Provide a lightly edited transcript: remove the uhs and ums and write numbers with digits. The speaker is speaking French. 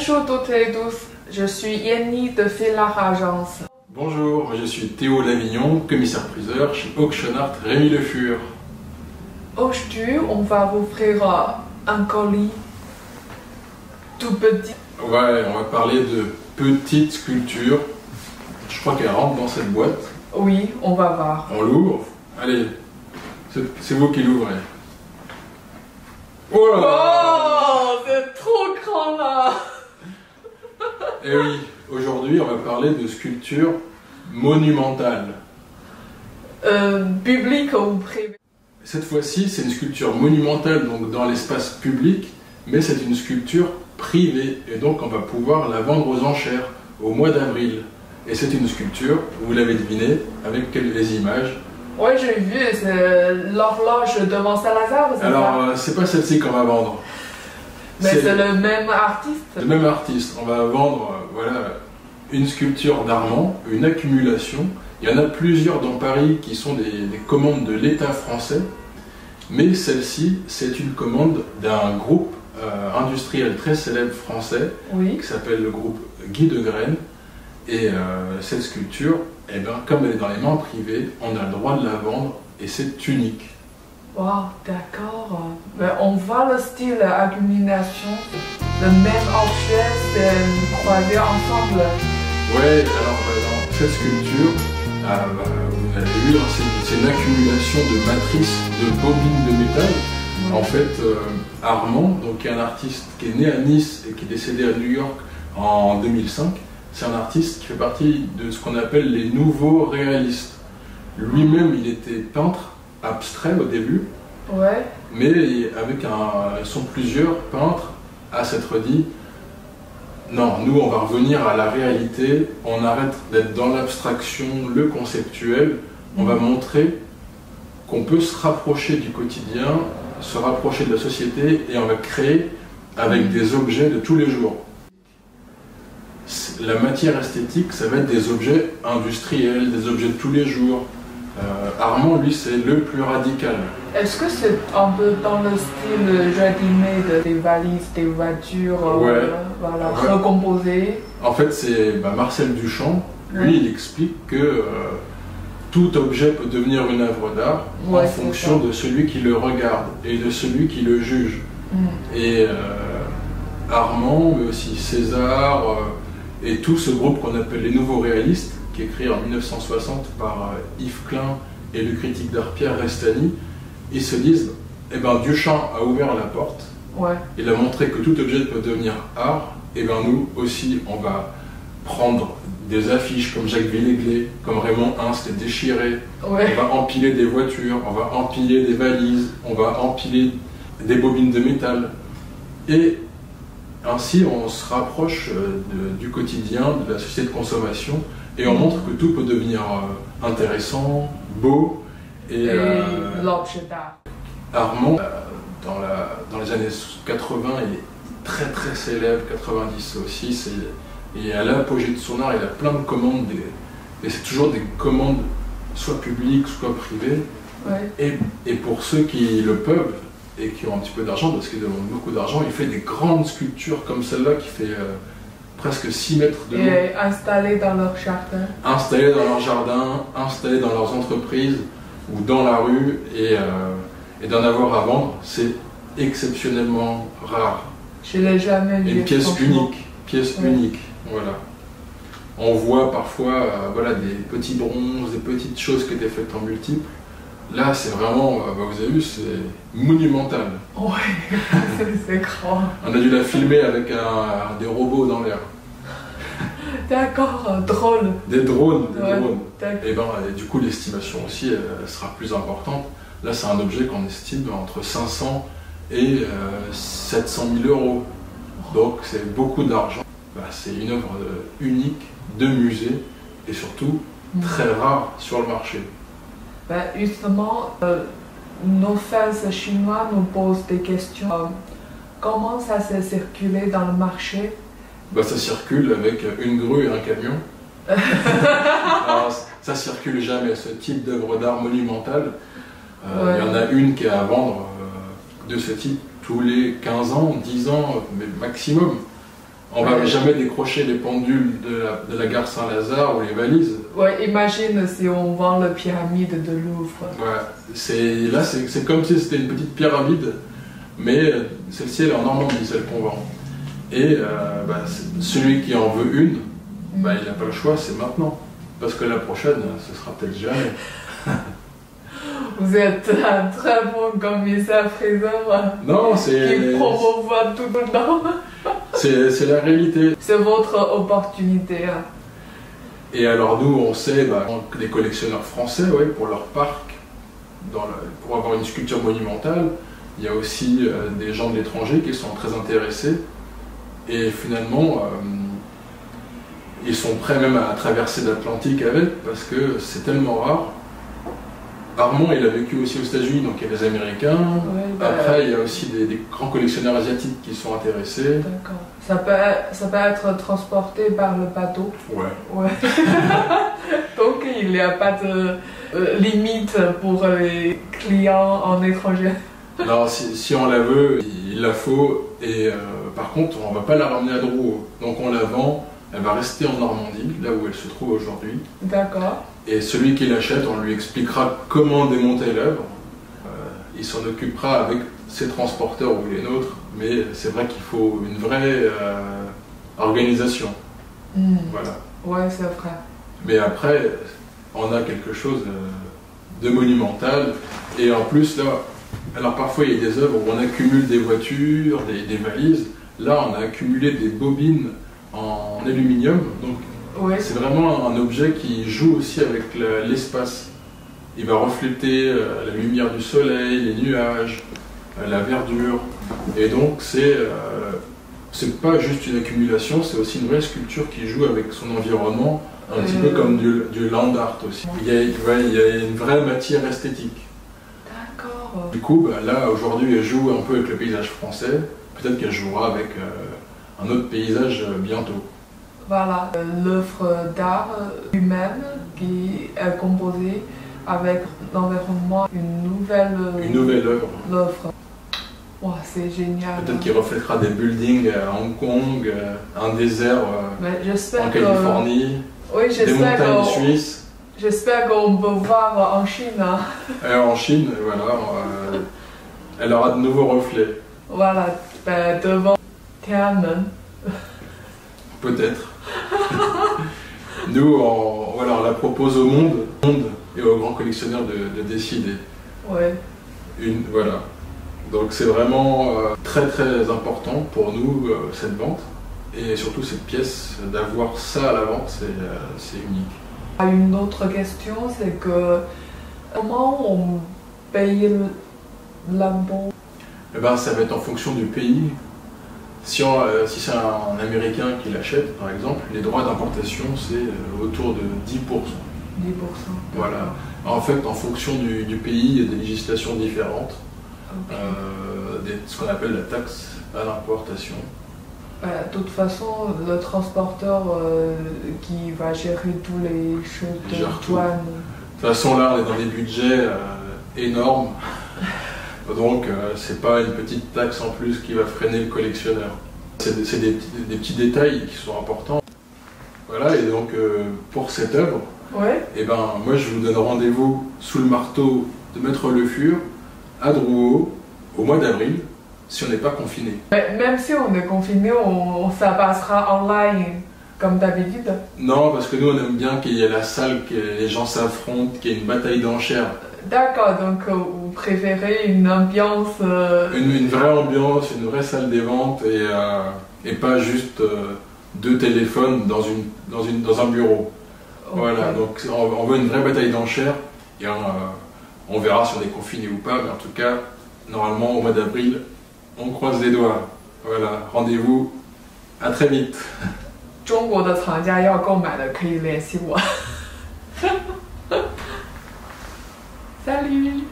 Bonjour toutes et tous, je suis Yenny de Félard Agence. Bonjour, je suis Théo Lavignon, commissaire-priseur chez Auction Art Rémy Le Fur. Aujourd'hui, on va vous offrir un colis tout petit. Ouais, on va parler de petites sculptures. Je crois qu'elle rentre dans cette boîte. Oui, on va voir. On l'ouvre. Allez, c'est vous qui l'ouvrez. Oh là là! Oh, c'est trop grand là! Et oui, aujourd'hui on va parler de sculptures monumentales. Public ou privé? Cette fois-ci, c'est une sculpture monumentale, donc dans l'espace public, mais c'est une sculpture privée, et donc on va pouvoir la vendre aux enchères au mois d'avril. Et c'est une sculpture, vous l'avez deviné, avec quelques images. Oui, j'ai vu, c'est l'horloge devant Saint-Lazare. Alors, c'est pas celle-ci qu'on va vendre. Mais c'est le même artiste. Le même artiste. On va vendre voilà, une sculpture d'Armand, une accumulation. Il y en a plusieurs dans Paris qui sont des commandes de l'État français, mais celle-ci, c'est une commande d'un groupe industriel très célèbre français, oui, qui s'appelle le groupe Guy de Graine. Et cette sculpture, eh ben, comme elle est dans les mains privées, on a le droit de la vendre et c'est unique. Wow, d'accord. On voit le style accumulation, le même objet, c'est croisé ensemble. Ouais, alors dans cette sculpture, vous avez vu, c'est une accumulation de matrices de bobines de métal. Oui. En fait, Armand, donc, qui est un artiste qui est né à Nice et qui est décédé à New York en 2005, c'est un artiste qui fait partie de ce qu'on appelle les nouveaux réalistes. Lui-même, il était peintre abstrait au début, ouais, mais avec ils sont plusieurs peintres à s'être dit non, nous on va revenir à la réalité, on arrête d'être dans l'abstraction, le conceptuel, on va montrer qu'on peut se rapprocher du quotidien, se rapprocher de la société et on va créer avec des objets de tous les jours. La matière esthétique, ça va être des objets industriels, des objets de tous les jours. Armand, lui, c'est le plus radical. Est-ce que c'est un peu dans le style ready-made des valises, des voitures, ouais. Voilà, Ouais. recomposées? En fait, c'est Marcel Duchamp. Lui, Ouais. il explique que tout objet peut devenir une œuvre d'art Ouais, en fonction de celui qui le regarde et de celui qui le juge. Et Armand, mais aussi César, et tout ce groupe qu'on appelle les nouveaux réalistes, qui est créé en 1960 par Yves Klein et le critique d'art Pierre Restany, ils se disent, eh ben Duchamp a ouvert la porte, Ouais. il a montré que tout objet peut devenir art, et ben nous aussi on va prendre des affiches comme Jacques Villeglé, comme Raymond Hince les déchirer, Ouais. on va empiler des voitures, on va empiler des valises, on va empiler des bobines de métal, et ainsi on se rapproche du quotidien, de la société de consommation, et on montre que tout peut devenir intéressant, beau, et l'objet d'art. Armand, dans les années 80, il est très très célèbre, 90 aussi, et à l'apogée de son art, il a plein de commandes, et c'est toujours des commandes soit publiques, soit privées, Ouais. et pour ceux qui le peuvent, et qui ont un petit peu d'argent, parce qu'il demande beaucoup d'argent, il fait des grandes sculptures comme celle-là, qui fait presque 6 mètres de long. Et installé dans leur jardin. Installés dans leur jardin, installés dans leurs entreprises, ou dans la rue, et d'en avoir à vendre, c'est exceptionnellement rare. Je l'ai jamais vu. Une pièce franchement. pièce Ouais. unique, voilà. On voit parfois voilà, des petits bronzes, des petites choses qui étaient faites en multiples. Là, c'est vraiment, vous avez vu, c'est monumental. Ouais, c'est grand. On a dû la filmer avec des robots dans l'air. D'accord, drôle. Des drones, des Ouais. drones. D'accord. Et du coup, l'estimation aussi elle sera plus importante. Là, c'est un objet qu'on estime entre 500 et 700 000 euros. Donc, c'est beaucoup d'argent. C'est une œuvre unique, de musée, et surtout très rare sur le marché. Justement, nos fans chinois nous posent des questions. Comment ça s'est circulé dans le marché? Ça circule avec une grue et un camion. Alors, ça circule jamais, ce type d'œuvre d'art monumentale. Il y en a une qui est à vendre de ce type tous les 15 ans, 10 ans, mais maximum. On va jamais décrocher les pendules de la gare Saint-Lazare ou les valises. Ouais, imagine si on vend la pyramide de Louvre. Ouais, là c'est comme si c'était une petite pyramide, mais celle-ci elle est en Normandie, celle qu'on vend. Et celui qui en veut une, il n'a pas le choix, c'est maintenant. Parce que la prochaine, ce sera peut-être jamais. Vous êtes un très bon commissaire-priseur qui promouvoit tout le temps. C'est la réalité. C'est votre opportunité. Et alors nous, on sait que les collectionneurs français, pour leur parc, pour avoir une sculpture monumentale, il y a aussi des gens de l'étranger qui sont très intéressés. Et finalement, ils sont prêts même à traverser l'Atlantique avec, parce que c'est tellement rare. Armand, il a vécu aussi aux États-Unis, donc il y a les Américains. Après, il y a aussi des grands collectionneurs asiatiques qui sont intéressés. D'accord. Ça peut être transporté par le bateau. Ouais. Donc il n'y a pas de limite pour les clients en étranger. Non, si on la veut, il la faut. Et par contre, on ne va pas la ramener à Drouot. Donc on la vend, elle va rester en Normandie, là où elle se trouve aujourd'hui. D'accord. Et celui qui l'achète, on lui expliquera comment démonter l'œuvre. Il s'en occupera avec ses transporteurs ou les nôtres, mais c'est vrai qu'il faut une vraie organisation. Voilà. Ouais, c'est vrai. Mais après, on a quelque chose de monumental. Et en plus, là, alors parfois il y a des œuvres où on accumule des voitures, des valises. Là, on a accumulé des bobines en aluminium. Donc, c'est vraiment un objet qui joue aussi avec l'espace. Il va refléter la lumière du soleil, les nuages, la verdure. Et donc c'est pas juste une accumulation, c'est aussi une vraie sculpture qui joue avec son environnement, un petit peu comme du land art aussi. Il y a une vraie matière esthétique. D'accord. Du coup, là aujourd'hui elle joue un peu avec le paysage français, peut-être qu'elle jouera avec un autre paysage bientôt. Voilà, l'œuvre d'art humaine qui est composée avec l'environnement, une nouvelle œuvre. Wow, c'est génial. Peut-être qu'il reflètera des buildings à Hong Kong, un désert en Californie, des montagnes suisses. J'espère qu'on peut voir en Chine. Et en Chine, voilà, elle aura de nouveaux reflets. Voilà, devant Tiananmen. Peut-être. Nous, on la propose au monde et aux grands collectionneurs de décider. Ouais. Voilà. Donc c'est vraiment très très important pour nous cette vente et surtout cette pièce, d'avoir ça à la vente, c'est unique. Une autre question, c'est que comment on paye l'impôt? Ça va être en fonction du pays. Si c'est un Américain qui l'achète, par exemple, les droits d'importation, c'est autour de 10%. 10%. Voilà. En fait, en fonction du pays, il y a des législations différentes. Ce qu'on appelle la taxe à l'importation. De toute façon, le transporteur qui va gérer tous les choses de douane. De toute façon, là, on est dans des budgets énormes. Donc, c'est pas une petite taxe en plus qui va freiner le collectionneur. C'est des petits détails qui sont importants. Voilà, et donc, pour cette œuvre, moi, je vous donne rendez-vous sous le marteau de Maître Le Fur, à Drouot, au mois d'avril, si on n'est pas confiné. Même si on est confiné, ça passera online, comme d'habitude? Non, parce que nous, on aime bien qu'il y ait la salle, que les gens s'affrontent, qu'il y ait une bataille d'enchères. D'accord, donc vous préférez une ambiance... Une vraie ambiance, une vraie salle des ventes et pas juste deux téléphones dans un bureau. Okay. Voilà, donc on veut une vraie bataille d'enchères et on verra si on est confiné ou pas, mais en tout cas, normalement au mois d'avril, on croise les doigts. Voilà, rendez-vous, à très vite. 中国的藏家要购买的可以联系我。Salut